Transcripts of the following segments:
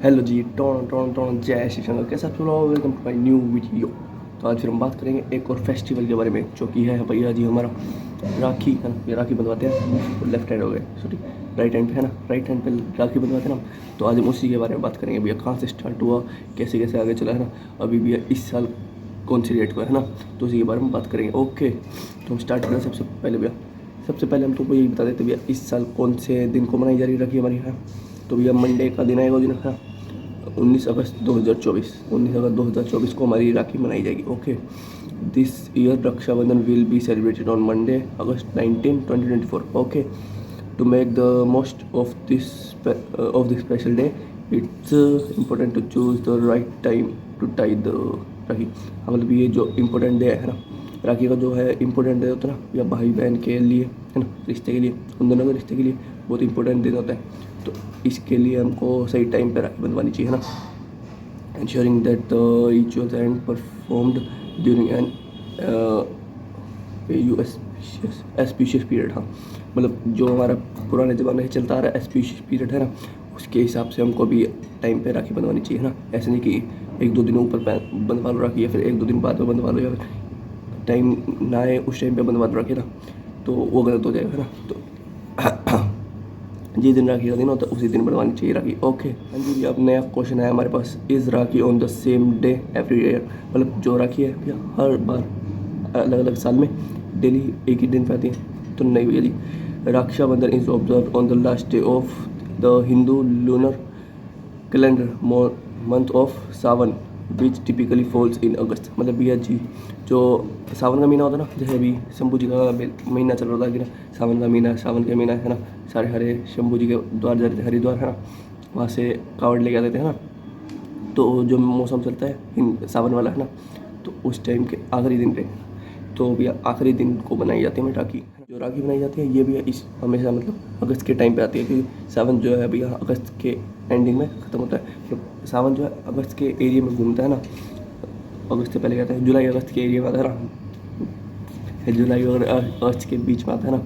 Hello ji, tone tone tone जय श्री शंकर। कैसा आप लोग? Welcome to my new video. तो आज फिर हम बात करेंगे एक और फेस्टिवल के बारे में, जो कि है भैया जी हमारा राखी है ना। ये राखी बंधवाते हैं, तो लेफ्ट हैंड हो गए, सॉरी राइट हैंड पे है ना, राइट हैंड पे राखी बंधवाते हैं ना। तो आज हम उसी के बारे में बात करेंगे भैया, कहाँ से स्टार्ट हुआ, कैसे कैसे आगे चला है ना, अभी भैया इस साल कौन सी डेट को है ना, तो उसी के बारे में बात करेंगे। ओके, तो हम स्टार्ट करें सबसे पहले भैया। सबसे पहले हम तुमको यही बता देते भैया, इस साल कौन से दिन को मनाई जा रही राखी हमारी है। तो भैया मंडे का दिन आएगा, वो दिन है 19 अगस्त 2024। 19 अगस्त 2024 को हमारी राखी मनाई जाएगी। Okay, this year Rakshabandhan will be celebrated on Monday August 19 2024। Okay, to make the most of this special day, it's important to choose the right time to tie the rakhi. मतलब ये जो इम्पोर्टेंट डे है ना, राखी का जो है इम्पोर्टेंट डे होता है ना, या भाई बहन के लिए है ना, रिश्ते के लिए, उन दोनों के रिश्ते के लिए बहुत इंपॉर्टेंट दिन होता है। तो इसके लिए हमको सही टाइम पे राखी बंधवानी चाहिए है ना। Ensuring that the rituals and performed during an एस्पिशियस period. हाँ, मतलब जो हमारा पुराने ज़माने से चलता आ रहा है एस्पिशियस पीरियड है ना, उसके हिसाब से हमको भी टाइम पे राखी बंधवानी चाहिए ना। ऐसे नहीं कि एक दो दिनों ऊपर बंधवा लो राखी, या फिर एक दो दिन बाद में बंधवा लो, या फिर टाइम ना आए उस टाइम पे बंधवा लो राखी ना, तो वो गलत हो जाएगा ना। तो जिस दिन राखी का दिन होता है उसी दिन बनवानी चाहिए राखी। ओके, हाँ जी, अब नया क्वेश्चन है हमारे पास, is rakhi on the same day every year. मतलब जो राखी है भैया हर बार अलग अलग साल में डेली एक ही दिन पे आती है, तो नहीं भैया जी। Rakshabandhan is observe on the last day of the Hindu lunar calendar month of Sawan which typically falls in August. मतलब भैया जी जो सावन का महीना होता है ना, जैसे अभी शंभू जी का महीना चल रहा था कि ना, सावन का महीना, सावन का महीना है ना, सारे हरे शंभू जी के द्वार जाते थे, हरिद्वार है ना, वहाँ से कावड़ लेके आते थे है ना। तो जो मौसम चलता है सावन वाला है ना, तो उस टाइम के आखिरी दिन पे, तो भैया आखिरी दिन को बनाई जाती है हमें राखी। जो राखी बनाई जाती है ये भैया इस हमेशा मतलब अगस्त के टाइम पे आती है, क्योंकि सावन जो है भैया अगस्त के एंडिंग में ख़त्म होता है। तो सावन जो है अगस्त के एरिया में घूमता है ना, अगस्त से पहले कहते हैं जुलाई अगस्त के एरिया में आता है ना, जुलाई और अगस्त के बीच में आता है ना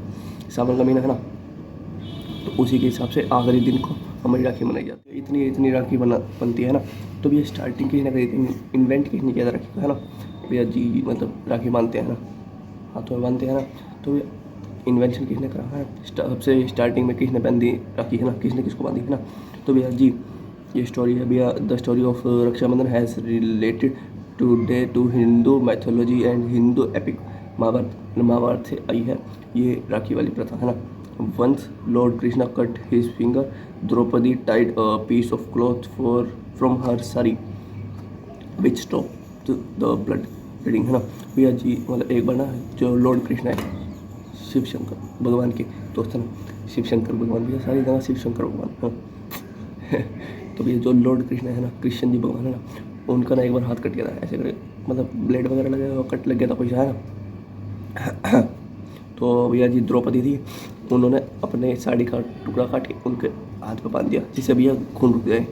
सावन का महीना है ना। तो उसी के हिसाब से आखिरी दिन को हमारी राखी मनाई जाती है। इतनी इतनी राखी बनती है ना। तो भैया स्टार्टिंग किसी ना कहीं इन्वेंट किसी ने किया था राखी का है ना। भैया जी मतलब राखी बांधते हैं ना, हाथों में बांधते हैं ना, तो भैया इन्वेंशन किसने करा है, सबसे स्टार्टिंग में किसने बांधी राखी है ना, किसने किसको बांधी है ना। तो भैया जी ये स्टोरी है भैया, the story of Rakshabandhan has related today to Hindu mythology and Hindu epic. Mahabharata से आई है ये राखी वाली प्रथा है ना। Once lord Krishna cut his finger, Draupadi tied a piece of cloth from her sari which stop the blood bleeding है ना। भैया जी मतलब एक बार ना जो लॉर्ड कृष्णा है, शिव शंकर भगवान के दोस्त है ना, शिव शंकर भगवान, भैया सारी जगह शिव शंकर भगवान हाँ। तो भैया जो लॉर्ड कृष्णा है ना, कृष्ण जी भगवान है ना, उनका ना एक बार हाथ कट गया था ऐसे करके, मतलब ब्लेड वगैरह लगे हुए कट लग गया था कोई है ना। तो भैया जी द्रौपदी थी, उन्होंने अपने साड़ी का टुकड़ा काट के उनके हाथ पे बांध दिया, जिससे भैया खून रुक जाए।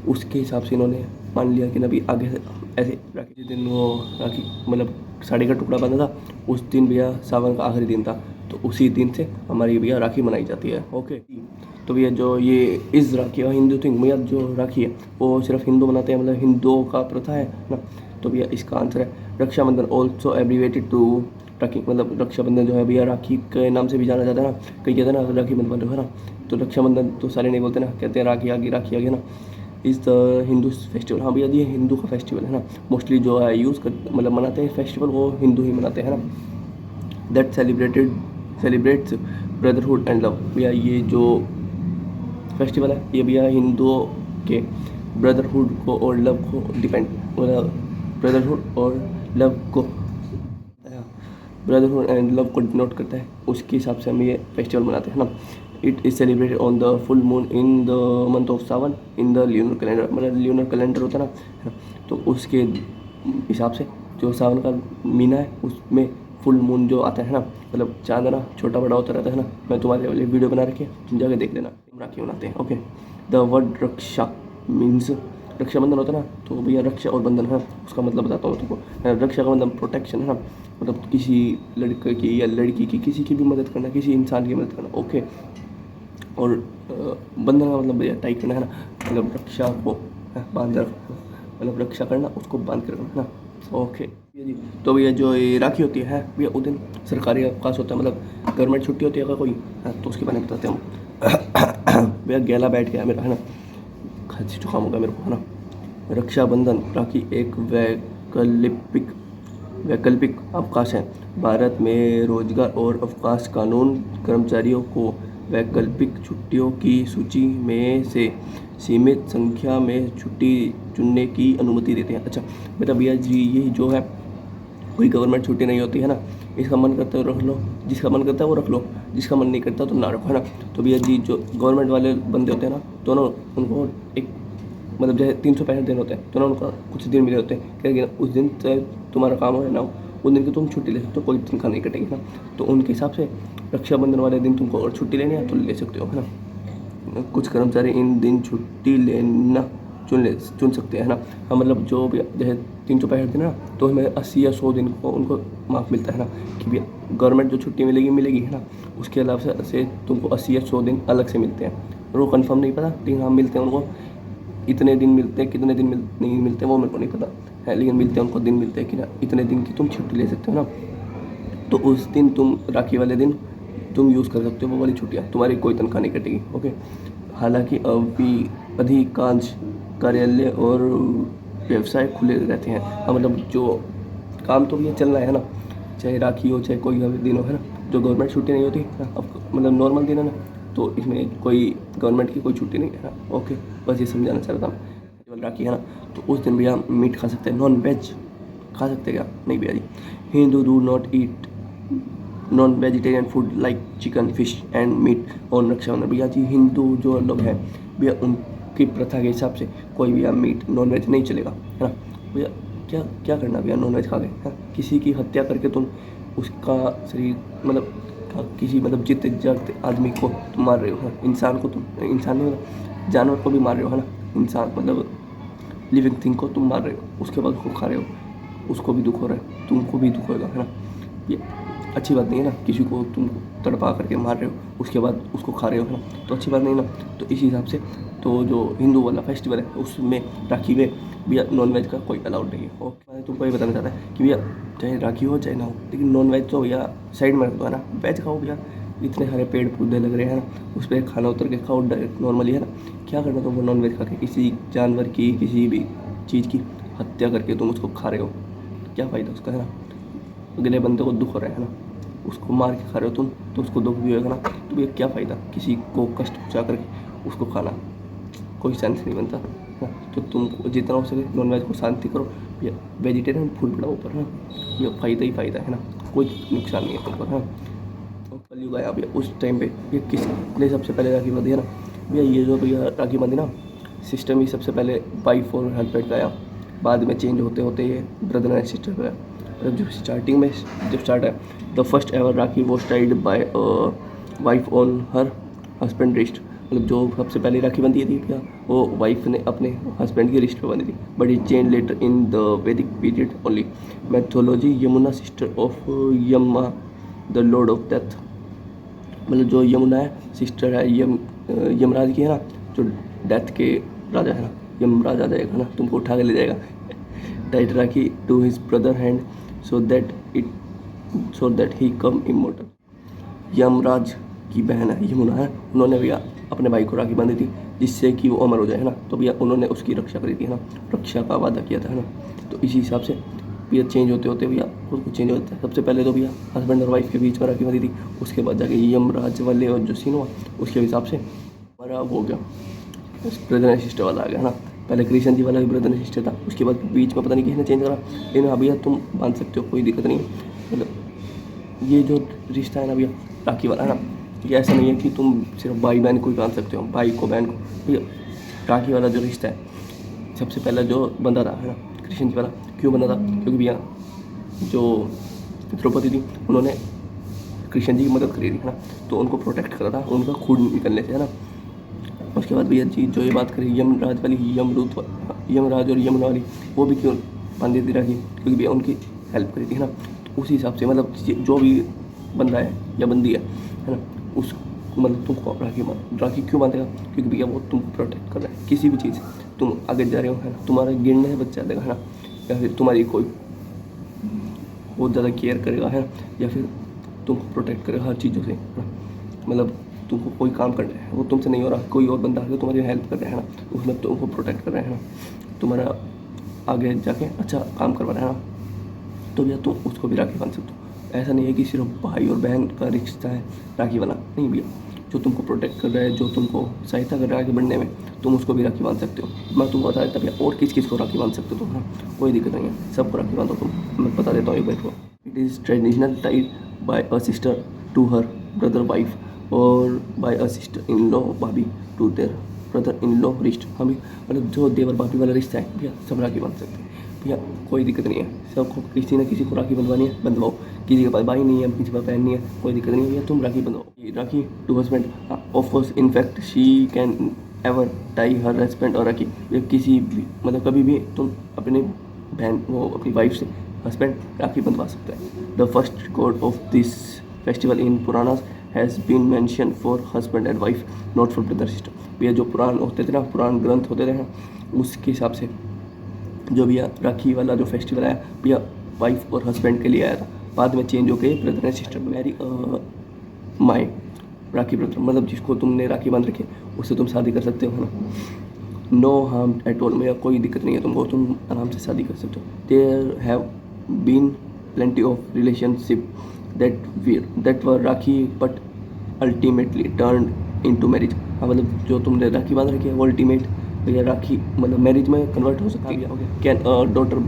उसके हिसाब से इन्होंने मान लिया कि ना भी आगे से ऐसे राखी जिस दिन वो राखी मतलब साड़ी का टुकड़ा बांधा था, उस दिन भैया सावन का आखिरी दिन था, तो उसी दिन से हमारी भैया राखी मनाई जाती है। ओके, तो भैया जो ये इस राखी और हिंदू थिंग, भैया जो राखी है वो सिर्फ हिंदू मनाते हैं, मतलब हिंदुओं का प्रथा है ना। तो भैया इसका आंसर है रक्षाबंधन, ऑल्सो एब्रीवेटेड टू राखी। मतलब रक्षाबंधन जो है भैया राखी के नाम से भी जाना जाता है ना। कई कहते हैं ना राखी बंधवा लो है ना, तो रक्षाबंधन तो सारे नहीं बोलते ना, कहते हैं राखी आ गई ना। Is the Hindu festival. हाँ भैया ये हिंदू का फेस्टिवल है ना, मोस्टली जो है यूज़ कर मतलब मनाते हैं फेस्टिवल, वो हिंदू ही मनाते हैं ना। That celebrates brotherhood and love. भैया ये जो फेस्टिवल है ये भैया हिंदुओं के ब्रदरहुड को और लव को डिपेंड, मतलब ब्रदरहुड और लव को, ब्रदरहुड एंड लव को डिनोट करता है, उसके हिसाब से हम ये फेस्टिवल मनाते हैं ना। It is celebrated on the full moon in the month of Sawan in the lunar calendar. मतलब ल्यूनर कैलेंडर होता है ना, तो उसके हिसाब से जो सावन का महीना है उसमें फुल मून जो आता है ना, मतलब चांद ना छोटा बड़ा होता रहता है ना। मैं तुम्हारे लिए वीडियो बना रखी है, तुम जाके देख लेना, राखी बनाते हैं। Okay, the word raksha means Rakshabandhan होता है ना, तो भैया रक्षा और बंधन है, उसका मतलब बताता हूँ तुमको। रक्षा का मतलब प्रोटेक्शन है ना, मतलब किसी लड़के की या लड़की की किसी की भी मदद करना, किसी इंसान की मदद करना। ओके, और बंधन का मतलब भैया टाई करना है ना, मतलब रक्षा को बांध रखना, मतलब रक्षा करना, उसको बांध कर रखना है ना। ओके भैया जी, तो भैया जो ये राखी होती है भैया उस दिन सरकारी अवकाश होता है, मतलब गवर्नमेंट छुट्टी होती है अगर कोई, तो उसके बारे में बताते हैं हम। भैया गला बैठ गया मेरा है ना, खांसी जुकाम हो गया मेरे को है ना। रक्षाबंधन राखी एक वैकल्पिक अवकाश है। भारत में रोजगार और अवकाश कानून कर्मचारियों को वैकल्पिक छुट्टियों की सूची में से सीमित संख्या में छुट्टी चुनने की अनुमति देते हैं। अच्छा मेरा भैया जी, ये जो है कोई गवर्नमेंट छुट्टी नहीं होती है ना, इसका मन करता है रख लो, जिसका मन करता है वो रख लो, जिसका मन नहीं करता तो ना रखो है ना। तो भैया जी जो गवर्नमेंट वाले बंदे होते हैं ना, तो ना उनको एक मतलब जैसे 365 दिन होते हैं, तो ना उनका कुछ दिन मिले होते हैं, क्योंकि उस दिन चाहे तुम्हारा काम हो या ना हो, उस दिन की तुम छुट्टी ले सकते हो, कोई तनख्वाह नहीं कटेगी ना। तो उनके हिसाब से रक्षाबंधन वाले दिन तुमको और छुट्टी लेनी है तो ले सकते हो है ना। कुछ कर्मचारी इन दिन छुट्टी लेना चुन सकते हैं ना। हाँ मतलब जो भी जैसे 365 दिन है ना, तो हमें 80 या 100 दिन को उनको माफ़ मिलता है ना, कि भैया गवर्नमेंट जो छुट्टी मिलेगी है ना, उसके अलावा से तुमको 80 या 100 दिन अलग से मिलते हैं। और वो कन्फर्म नहीं पता, लेकिन हाँ मिलते हैं उनको, इतने दिन मिलते हैं, कितने दिन नहीं मिलते वो मेरे को नहीं पता है, लेकिन मिलते हैं उनको, दिन मिलते हैं कि ना इतने दिन की तुम छुट्टी ले सकते हो ना। तो उस दिन तुम राखी वाले दिन तुम यूज़ कर सकते हो वो वाली छुट्टियाँ, तुम्हारी कोई तनख्वाह नहीं कटेगी। ओके, हालांकि अभी अधिकांश कार्यालय और व्यवसाय खुले रहते हैं। मतलब जो काम तो ये चल रहा है ना, चाहे राखी हो चाहे कोई भी दिन हो है ना, जो गवर्नमेंट छुट्टी नहीं होती ना, अब मतलब नॉर्मल दिन है ना, तो इसमें कोई गवर्नमेंट की कोई छुट्टी नहीं है ना। ओके, बस ये समझाना चाह रहा था मैं। केवल राखी है ना, तो उस दिन भैया मीट खा सकते हैं, नॉन वेज खा सकते हैं क्या? नहीं भैया जी, Hindu do not eat non vegetarian food like chicken fish and meat on Rakshabandhan. भैया जी हिंदू जो लोग हैं भैया, उनकी प्रथा के हिसाब से कोई भैया मीट नॉन वेज नहीं चलेगा है ना। भैया क्या क्या करना भैया नॉन वेज खा के है? किसी की हत्या करके तुम उसका शरीर मतलब किसी मतलब जीते जागते आदमी को तुम मार रहे हो है? इंसान को तुम, इंसान नहीं मतलब जानवर को भी मार रहे हो है ना। इंसान मतलब लिविंग थिंग को तुम मार रहे हो, उसके बाद उसको खा रहे हो, उसको भी दुख हो रहा है, तुमको भी दुख होगा है ना। ये अच्छी बात नहीं है ना, किसी को तुम तड़पा करके मार रहे हो उसके बाद उसको खा रहे हो है ना, तो अच्छी बात नहीं ना। तो इस हिसाब से तो जो हिंदू वाला फेस्टिवल है उसमें राखी में भैया नॉन वेज का कोई अलाउड नहीं है। ओके, मैं तुमको ये बताना चाहता है कि भैया चाहे राखी हो चाहे ना हो, लेकिन नॉन वेज तो भैया साइड में रख दो है ना, वेज खाओ भैया। इतने सारे पेड़ पौधे लग रहे हैं ना, उस पर खाना उतर के खाओ डायरेक्ट नॉर्मली है ना। क्या करना तुमको नॉन वेज खा के, किसी जानवर की किसी भी चीज़ की हत्या करके तुम उसको खा रहे हो, क्या फ़ायदा उसका है ना। अगले बंदे को दुख हो रहा है ना, उसको मार के खा रहे हो तुम, तो उसको दुख भी होगा ना। तो भैया क्या फ़ायदा किसी को कष्ट पहुँचा करके उसको खाना, कोई सेंस नहीं बनता ना। तो तुम जितना हो सके नॉन वेज को शांति करो भैया, वेजिटेरियन फूड बढ़ाओ ऊपर है भैया, फ़ायदा ही फ़ायदा है ना, कोई नुकसान नहीं है तुमको है। तो कलयुग आया भैया, उस टाइम पे ये किसने सबसे पहले राखी बांधी है ना भैया, ये जो भैया राखी बांधी ना सिस्टम ही सबसे पहले वाइफ और हस्बैंड का आया, बाद में चेंज होते होते ये ब्रदर एंड सिस्टर का आया। मतलब जो स्टार्टिंग में जब स्टार्ट है, the first ever rakhi was tied by wife on her husband wrist. मतलब जो सबसे पहले राखी बंधी थी क्या, वो वाइफ ने अपने हस्बैंड की रिस्ट पे बंधी थी, but it change later in the Vedic period only. Mythology, Yamuna sister of Yama the lord of death. मतलब जो यमुना है सिस्टर है यमराज की है ना, जो डेथ के राजा है ना, यमराज आ जाएगा ना, तुमको उठा के ले जाएगा। Tied rakhi to his brother hand so that he come immortal. Yamraj की बहन है यमुना है, उन्होंने भैया अपने भाई को राखी बांधी थी जिससे कि वो अमर हो जाए है ना। तो भैया उन्होंने उसकी रक्षा करी थी है ना, रक्षा का वादा किया था है ना। तो इसी हिसाब से भैया चेंज होते होते भैया खुद चेंज होता है। सबसे पहले तो भैया हस्बैंड और वाइफ के बीच में राखी बांधी थी, उसके बाद जाके यमराज वाले और जो सीन हुआ उसके हिसाब से हमारा वो हो गया ब्रदर एंड सिस्टर वाला आ गया है ना। पहले कृष्ण जी वाला भी ब्रदर एंड सिस्टर था, उसके बाद बीच में पता नहीं किसने चेंज करा, लेकिन हाँ भैया तुम बांध सकते हो, कोई दिक्कत नहीं है। मतलब ये जो रिश्ता है ना भैया राखी वाला है ना, ये ऐसा नहीं है कि तुम सिर्फ भाई बहन को ही बांध सकते हो, भाई को बहन को। भैया राखी वाला जो रिश्ता है सबसे पहला जो बंदा था है ना कृष्ण जी वाला, क्यों बंदा था? क्योंकि भैया जो द्रौपदी थी उन्होंने कृष्ण जी की मदद करी थी है ना, तो उनको प्रोटेक्ट करा था उनका खून निकलने से है ना। उसके बाद भैया जी जो ये बात करी यमराज वाली, यमराज और यमुना वाली, वो भी क्यों बांधी थी राखी? क्योंकि भैया उनकी हेल्प करी थी है ना। तो उसी हिसाब से मतलब जो भी बंदा है या बंदी है ना, मतलब तुमको राखी क्यों बांधेगा? क्योंकि भैया वो तुमको प्रोटेक्ट कर रहा है किसी भी चीज़ से। तुम आगे जा रहे हो है ना, तुम्हारे गिरने से बच जाएगा है ना, या फिर तुम्हारी कोई बहुत ज़्यादा केयर करेगा है ना, या फिर तुमको प्रोटेक्ट करेगा हर चीज़ों से है ना। मतलब तुमको कोई काम करना है वो तुमसे नहीं हो रहा, कोई और बंदा आके तुम्हारी हेल्प कर रहा है ना, उसमें तुमको प्रोटेक्ट कर रहा है ना, तुम्हारा आगे जाके अच्छा काम करवा रहा है ना, तो भैया तुम उसको भी राखी बांध सकते हो। ऐसा नहीं है कि सिर्फ भाई और बहन का रिश्ता है राखी वाला, नहीं भैया, जो तुमको प्रोटेक्ट कर रहा है, जो तुमको सहायता कर रहा है आगे बढ़ने में, तुम उसको भी राखी बांध सकते हो। मैं तुमको बता देता भैया, और किस को राखी बांध सकते हो तुम, हाँ कोई दिक्कत नहीं है, सबको राखी बांधो तुम। मैं बता देता हूँ एक बार को, it is traditional tied by a sister to her brother wife और by a sister in law bhabhi to their brother in law रिश्त। हम भी मतलब जो देवर भाभी वाला रिश्ता है भैया, सब राखी बांध सकते हैं भैया, कोई दिक्कत नहीं है। सबको किसी ना किसी को राखी बंधवानी है, बंधवाओ। किसी के पास भाई नहीं है, किसी के पास बहन नहीं है, कोई दिक्कत नहीं है भैया, तुम राखी बंधवाओ। Rakhi to husband, of course in fact she can ever tie her husband और राखी। किसी भी मतलब कभी भी तुम अपने बहन वो अपनी वाइफ से हस्बैंड राखी बंधवा सकते हैं। The first god of this festival in Puranas has been mentioned for husband and wife, not for brother sister. भैया जो पुराण होते थे ना, पुराण ग्रंथ होते थे ना, उसके हिसाब से जो भैया राखी वाला जो फेस्टिवल आया भैया वाइफ और हस्बैंड के लिए आया था, बाद में चेंज हो गए brother and sister. Marry my rakhi brother, मतलब जिसको तुमने राखी बांध रखी उससे तुम शादी कर सकते हो है ना, नो हार्म एट ऑल, में कोई दिक्कत नहीं है तुमको, तुम आराम से शादी कर सकते हो। There have been plenty of relationship that were rakhi but ultimately turn into marriage. हाँ मतलब जो तुमने राखी बांध रखी है वो अल्टीमेट भैया राखी मतलब मैरिज में कन्वर्ट हो सकती है। Can daughter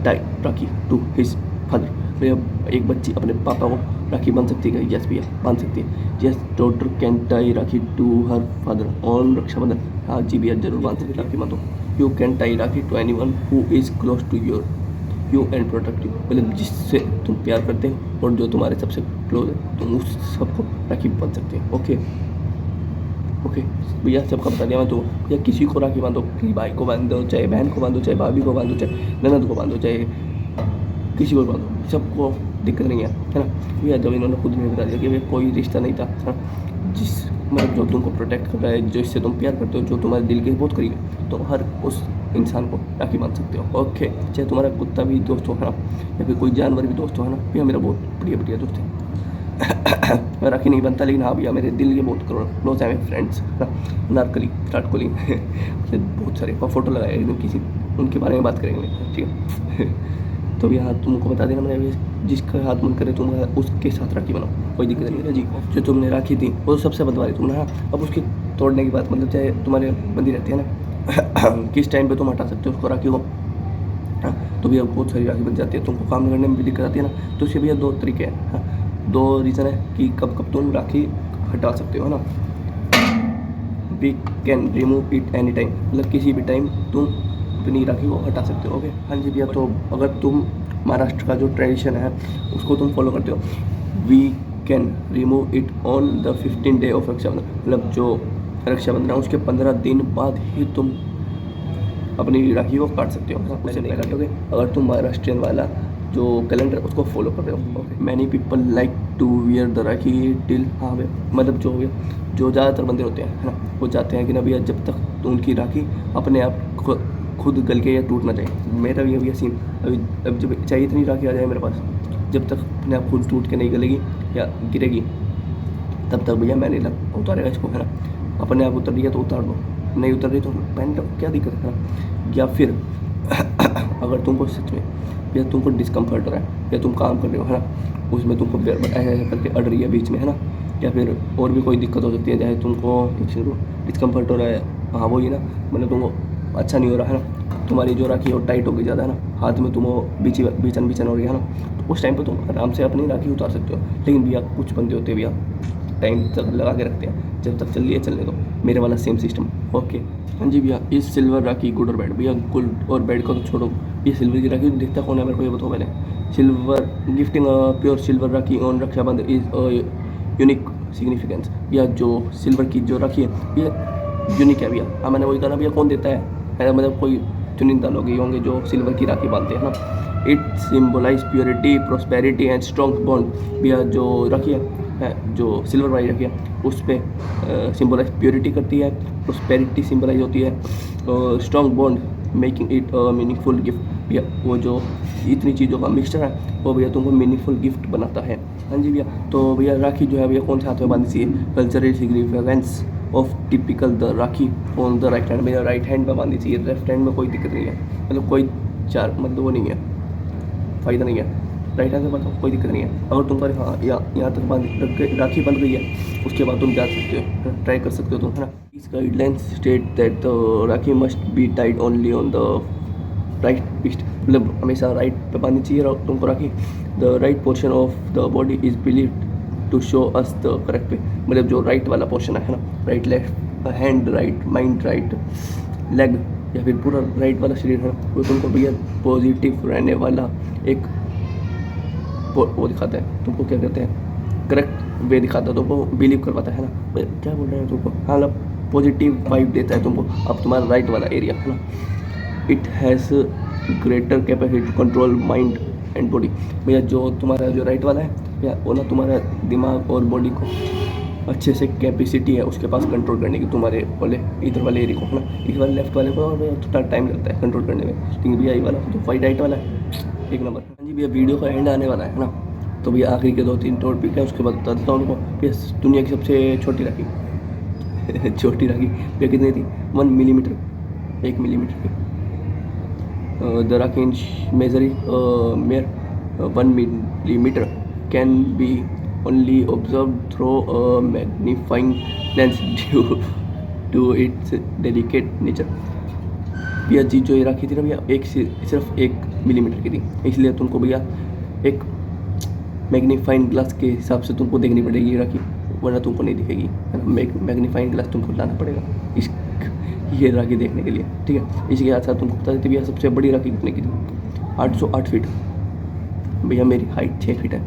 tie rakhi to his father, भैया एक बच्ची अपने पापा को राखी बांध सकती है? यस भैया बांध सकती है। Yes daughter can tie rakhi to her father on Rakshabandhan. हाँ जी भैया जरूर बांध सकती है, राखी बांधो। You can tie rakhi to anyone who is close to you and protect you, मतलब जिससे तुम प्यार करते हो और जो तुम्हारे सबसे क्लोज है, तुम उस सबको राखी बांध सकते हो। ओके भैया सबका बता दिया मैं। तो भैया किसी को राखी बांधो, किसी भाई को बांधो, चाहे बहन को बांधो, चाहे भाभी को बांधो, चाहे ननद को बांधो, चाहे किसी को बांधो, सबको दिक्कत नहीं है ना भैया। जब इन्होंने खुद ने बता दिया कि भैया कोई रिश्ता नहीं था है ना, जिस मतलब जो तुमको प्रोटेक्ट कर रहा है, जिससे तुम प्यार करते हो, जो तुम्हारे दिल के बहुत करीब है, तो हर उस इंसान को राखी बांध सकते हो। ओके चाहे तुम्हारा कुत्ता भी दोस्त हो है ना, या फिर कोई जानवर भी दोस्त हो है ना, भैया मेरा बहुत बढ़िया दोस्त है। मैं राखी नहीं बनता, लेकिन हाँ भैया मेरे दिल के बहुत क्लोज है मेरे फ्रेंड्स ना, नारकली विराट कोहली बहुत सारे फोटो लगाए एकदम, किसी उनके बारे में बात करेंगे ठीक है। तो भैया तुमको बता देना मैंने, जिसका हाथ मन करे तुम उसके साथ राखी बनाओ, कोई दिक्कत नहीं है जी। जो तुमने राखी थी वो सबसे बंधवा दी तुमने, हाँ अब उसके तोड़ने की बात मतलब चाहे तुम्हारे बंदी रहती है ना किस टाइम पे तुम हटा सकते हो उसको राखी को, हाँ तो भैया बहुत सारी राखी बन जाती है, तुमको काम करने में भी दिक्कत आती है ना, तो उसके भैया दो तरीके हैं, हाँ दो रीज़न है कि कब तुम राखी हटा सकते हो ना। We can remove it any time, मतलब किसी भी टाइम तुम अपनी राखी को हटा सकते हो। ओके हाँ जी भैया, तो अगर तुम महाराष्ट्र का जो ट्रेडिशन है उसको तुम फॉलो करते हो, we can remove it on the 15 day of Rakshabandhan, मतलब जो रक्षाबंधन है उसके 15 दिन बाद ही तुम अपनी राखी को काट सकते हो, उससे पहले काटोगे अगर तुम महाराष्ट्रियन वाला जो कैलेंडर उसको फॉलो कर रहे हो। Okay many people like to wear the rakhi till, हाँ भैया मतलब जो जो ज़्यादातर बंदे होते हैं है ना, वो चाहते हैं कि ना भैया जब तक तो उनकी राखी अपने आप खुद गल के या टूट ना जाए। मेरा भी भैया सीन अब जब चाहिए इतनी राखी आ जाए मेरे पास, जब तक अपने आप खुद टूट के नहीं गलेगी या गिरेगी तब तक भैया मैंने उतारेगा इसको है ना, अपने आप उतर रही है तो उतार दो, नहीं उतर रही तो पहन लो, क्या दिक्कत है ना। या फिर अगर तुमको सच में या तुमको डिस्कम्फर्ट हो रहा है या तुम काम कर रहे हो है ना, उसमें तुमको ऐसे करके अड़ रही है बीच में है ना, या फिर और भी कोई दिक्कत हो सकती है, चाहे तुमको डिस्कम्फर्ट हो रहा है, हाँ वही ना, मतलब तुमको अच्छा नहीं हो रहा है ना, तुम्हारी जो राखी है वो टाइट हो गई ज़्यादा है ना, हाथ में तुम बीचन हो रही है ना, तो उस टाइम पर तुम आराम से अपनी राखी उतार सकते हो। लेकिन भैया कुछ बंदे होते हैं भैया टाइम तक लगा के रखते हैं, जब तक चल रही है चलने दो, मेरे वाला सेम सिस्टम। ओके हाँ जी भैया, इस सिल्वर राखी गुड और बैड, भैया गुड और बैड का तो छोड़ो, ये सिल्वर की राखी देखता कौन है मेरे को ये बताओ पहले। Silver gifting pure silver rakhi on Rakshabandhan is unique significance, भैया जो सिल्वर की जो राखी है भैया यूनिक है भैया। हाँ मैंने वही कहा ना भैया, कौन देता है मतलब कोई चुनिंदा लोग ही होंगे जो सिल्वर की राखी बांधते हैं ना। It symbolize purity, prosperity and strong bond, भैया जो राखी है है जो सिल्वर वाली राखी है उस पर सिम्बलाइज प्योरिटी करती है, प्रोस्पेरिटी सिम्बलाइज होती है, strong bond making it meaningful gift. भैया वो जो इतनी चीज़ों का मिक्सचर है वो भैया तुमको मीनिंगफुल गिफ्ट बनाता है। हाँ जी भैया, तो भैया राखी जो है भैया कौन से हाथ में बांधनी चाहिए? Cultural significance of typical the rakhi on the right hand, भैया राइट हैंड में बांधनी चाहिए, लेफ्ट हैंड में कोई दिक्कत नहीं है, मतलब कोई मतलब वो नहीं है, फ़ायदा नहीं है, राइट हैंड से बांधो कोई दिक्कत नहीं है। अगर तुम पर हाँ यहाँ तक राखी बंध गई है उसके बाद तुम जा सकते हो, ट्राई कर सकते हो तुम, है ना। इस guidelines state that the rakhi must be tied only on the right wrist, मतलब हमेशा राइट पे बांधनी चाहिए तुमको rakhi. The right portion of the body is believed to show us the correct way, मतलब जो राइट वाला पोर्शन है ना, right left hand right, mind right, leg या फिर पूरा राइट वाला शरीर है वो तुमको भैया पॉजिटिव रहने वाला एक वो दिखाता है, तुमको क्या कहते हैं, करेक्ट वे दिखाता है, तुमको बिलीव करवाता है ना, क्या बोल रहे हैं तुमको, हाँ मतलब पॉजिटिव वाइब देता है तुमको अब तुम्हारा राइट वाला एरिया है ना। It has greater capacity to control mind and body, भैया जो तुम्हारा जो राइट वाला है भैया वो ना तुम्हारा दिमाग और बॉडी को अच्छे से कैपेसिटी है उसके पास कंट्रोल करने की, तुम्हारे वाले इधर वाले एरिया को है ना। इस वाले लेफ्ट वाले को थोड़ा टाइम लगता है कंट्रोल करने में, लेकिन भैया ये वाला जो वाइट राइट वाला है एक नंबर। हाँ जी भैया, वीडियो का एंड आने वाला है ना, तो भैया आखिरी के 2-3 टॉपिक है उसके बाद बता देता हूँ उनको। भैया दुनिया की सबसे छोटी राखी छोटी राखी भैया कितनी थी? 1 मिलीमीटर, 1 मिलीमीटर की। The rakhi measuring mere 1 millimeter can be only observed through a magnifying lens due to its delicate nature। भैया जी जो ये राखी थी ना भैया सिर्फ 1 मिलीमीटर की थी, इसलिए तुमको भैया एक मैग्नीफाइंग ग्लास के हिसाब से तुमको देखनी पड़ेगी ये राखी, वरना तुमको नहीं दिखेगी, है ना। मैग्नीफाइंग ग्लास तुमको लाना पड़ेगा इस ये राखी देखने के लिए, ठीक है। इसके साथ साथ तुमको बता देते भैया सबसे बड़ी राखी कितने की थी? 808 फीट। भैया मेरी हाइट 6 फीट है,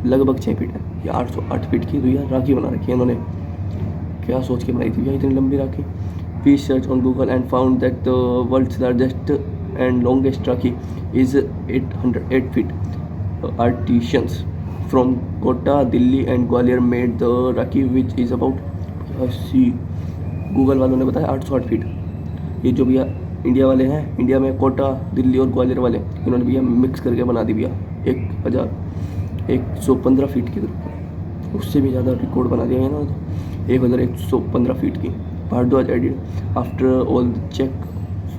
लगभग 6 फीट है, ये 808 फीट की भैया राखी बना रखी है इन्होंने, क्या सोच के बनाई थी भैया इतनी लंबी rakhi. We search on Google and found that the world's largest and longest rakhi is 808 feet. Artisans from Kota, Delhi and Gwalior made the rakhi which is about 80, Google वालों ने बताया 808 फीट। ये जो भैया इंडिया वाले हैं, इंडिया में कोटा, दिल्ली और ग्वालियर वाले, इन्होंने भैया मिक्स करके बना दी भैया 1115 फीट की, उससे भी ज़्यादा रिकॉर्ड बना दिया है ना, 1115 फीट की। Bharadwaj added after all the check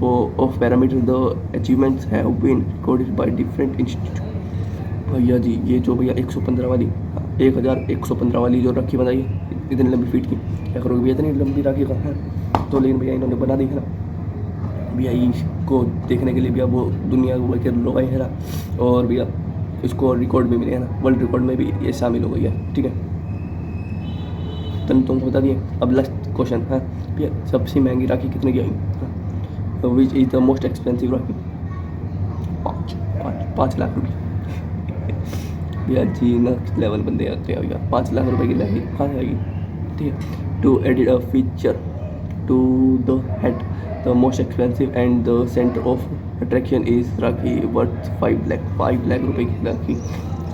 of parameter the achievements have been recorded by different institute. भैया जी ये जो भैया 115 वाली 1115 वाली जो राखी बनाई इतनी लंबी फीट की, क्या करोगे भैया इतनी लंबी राखी का है, तो लेकिन भैया इन्होंने बना दी है ना। भैया इसको देखने के लिए भैया वो दुनिया के लोग आए हैं ना, और भैया इसको रिकॉर्ड भी मिले हैं ना, वर्ल्ड रिकॉर्ड में भी ये शामिल हो गई है, ठीक है। तुमको बता दिए। अब लास्ट क्वेश्चन है भैया सबसे महंगी राखी कितने की आई? Which is the most expensive rakhi? 5 lakh रुपये। भैया जी नेक्स्ट लेवल बंदे आते हैं भैया, 5 लाख रुपए की राखी कहाँ से आएगी, ठीक है। To edit a feature to the head the most expensive and the centre of attraction is rakhi worth 5 lakh रुपए की rakhi.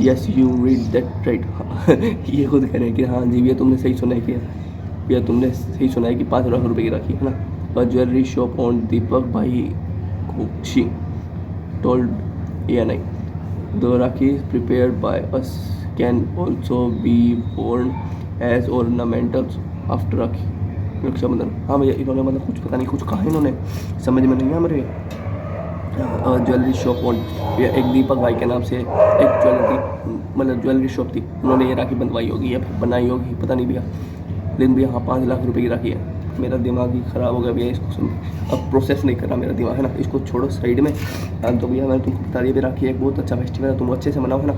Yes you read that right. ये खुद कह रहे हैं कि हाँ जी भैया तुमने सही सुना है कि भैया तुमने सही सुना है कि 5 लाख रुपए की राखी है ना। ज्वेलरी शॉप ऑन दीपक भाई Koshi told ANI the rakis prepared by us can also be worn as ornamentals after rakhi Rakshabandhan. हाँ भैया इन्होंने मतलब कुछ पता नहीं कुछ कहा इन्होंने, समझ में नहीं आ मेरे। ज्वेलरी शॉप ऑन, या एक दीपक भाई के नाम से एक ज्वेलरी शॉप थी, उन्होंने ये राखी बनवाई होगी या फिर बनाई होगी पता नहीं भैया, लेकिन भैया हाँ 5 लाख रुपए की राखी है। मेरा दिमाग ही ख़राब हो गया भैया इसको सुन, अब प्रोसेस नहीं कर रहा मेरा दिमाग, है ना। इसको छोड़ो साइड में। तो भैया मैंने तुमको बता दिया राखी एक बहुत अच्छा फेस्टिवल है, तुम अच्छे से मनाओ, है ना।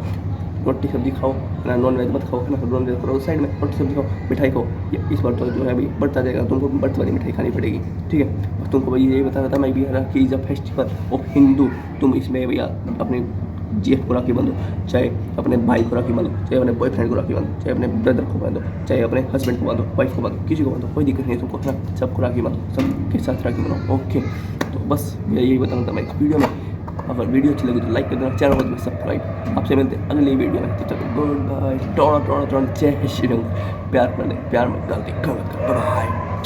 रोटी सब्जी खाओ, है ना, नॉन वेज मत खाओ, है ना, नॉन वेज करो साइड में, रोटी सब्जी खाओ, मिठाई खाओ। ये इस बार तो जो है भाई बढ़ता जाएगा, तुमको बर्थ वाली मिठाई खानी पड़ेगी, ठीक है। और तुमको भैया यही बता रहा था मैं भैया rakhi is a festival of Hindu. तुम इसमें भैया अपने GF को राखी बांधो, चाहे अपने भाई को राखी बांधो, चाहे अपने बॉयफ्रेंड को राखी बांधो, चाहे अपने ब्रदर को बांधो, चाहे अपने हस्बैंड को बांधो, वाइफ को बांधो, किसी को बांधो, कोई दिक्कत नहीं है तुमको, है ना। सबको राखी बांधो, सबके साथ राखी बनाओ, ओके। तो बस यही बताना था मैं इस वीडियो में। अगर वीडियो अच्छी लगी तो लाइक कर देना, चैनल को देना सब्सक्राइब। आपसे मिलते हैं अगली वीडियो में, तो चलो गुड बाय, टोड़ा टोड़ा टोड़ा, जय श्री राम। प्यार में गलती कर, बाय।